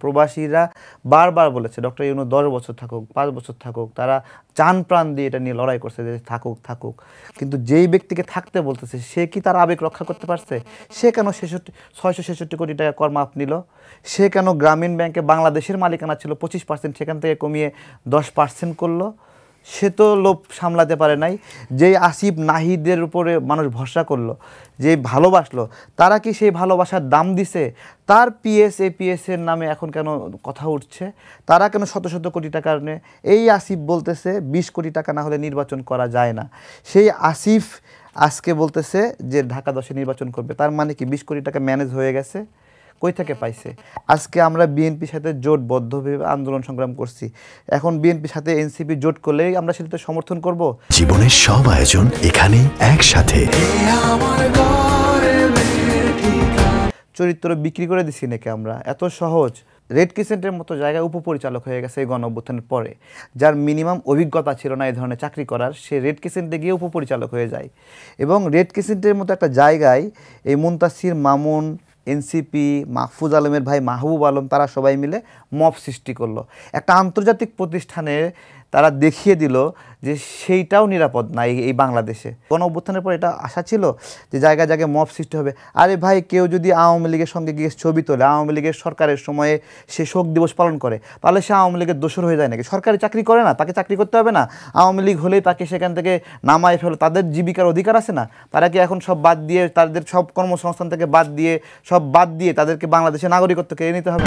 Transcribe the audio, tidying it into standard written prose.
প্রবাসীরা বারবার বলেছে ডক্টর ইউনূস 10 বছর থাকুক, 5 বছর থাকুক, তারা চান প্রাণ দিয়ে এটা নিয়ে লড়াই করছে যে থাকুক থাকুক। কিন্তু যেই ব্যক্তিকে থাকতে বলতেছে সে কি তার আবেগ রক্ষা করতে পারছে? সে কেন 666 কোটি টাকা কর মাফ নিল? সে কেন গ্রামীণ ব্যাংকে বাংলাদেশের মালিকানা ছিল 25%, সেখান থেকে কমিয়ে 10% করলো? সে তো লোভ সামলাতে পারে নাই। যেই আসিফ নাহিদের উপরে মানুষ ভরসা করলো, যেই ভালোবাসলো, তারা কি সেই ভালোবাসার দাম দিছে? তার এপিএসের নামে এখন কেন কথা উঠছে? তারা কেন শত শত কোটি টাকার নিয়ে? এই আসিফ বলতেছে 20 কোটি টাকা না হলে নির্বাচন করা যায় না। সেই আসিফ আজকে বলতেছে যে ঢাকা 10-এ নির্বাচন করবে। তার মানে কি 20 কোটি টাকা ম্যানেজ হয়ে গেছে? কই থেকে পাইছে? আজকে আমরা বিএনপির সাথে জোটবদ্ধভাবে আন্দোলন সংগ্রাম করছি। এখন বিএনপির সাথে এনসিপি জোট করলেই আমরা সেটাতে সমর্থন করব? জীবনের সব আয়োজন এখানে একসাথে। চরিত্র বিক্রি করে দিছি নাকি আমরা? এত সহজ? রেড ক্রিসেন্টের মতো জায়গায় উপপরিচালক হয়ে গেছে এই গণঅভ্যুত্থানের পরে, যার মিনিমাম অভিজ্ঞতা ছিল না এই ধরনের চাকরি করার, সে রেড ক্রিসেন্টে গিয়ে উপপরিচালক হয়ে যায়। এবং রেড ক্রিসেন্টের মতো একটা জায়গায় এই মুনতাসির মামুন, এনসিপি, মাহফুজ আলমের ভাই মাহবুব আলম, তারা সবাই মিলে মব সৃষ্টি করলো। একটা আন্তর্জাতিক প্রতিষ্ঠানে তারা দেখিয়ে দিল যে সেইটাও নিরাপদ না এই বাংলাদেশে। গণঅভ্যুত্থানের পর এটা আশা ছিল যে জায়গায় জায়গায় মব সৃষ্টি হবে। আরে ভাই, কেউ যদি আওয়ামী লীগের সঙ্গে গিয়ে ছবি তোলে, আওয়ামী লীগের সরকারের সময়ে সে শোক দিবস পালন করে, তাহলে সে আওয়ামী লীগের দোসর হয়ে যায় নাকি? সরকারি চাকরি করে না, তাকে চাকরি করতে হবে না? আওয়ামী লীগ হলেই তাকে সেখান থেকে নামায় ফেলো, তাদের জীবিকার অধিকার আছে না? তারা কি এখন সব বাদ দিয়ে, তাদের সব কর্মসংস্থান থেকে বাদ দিয়ে, সব বাদ দিয়ে তাদেরকে বাংলাদেশের নাগরিকত্ব কেড়ে নিতে হবে?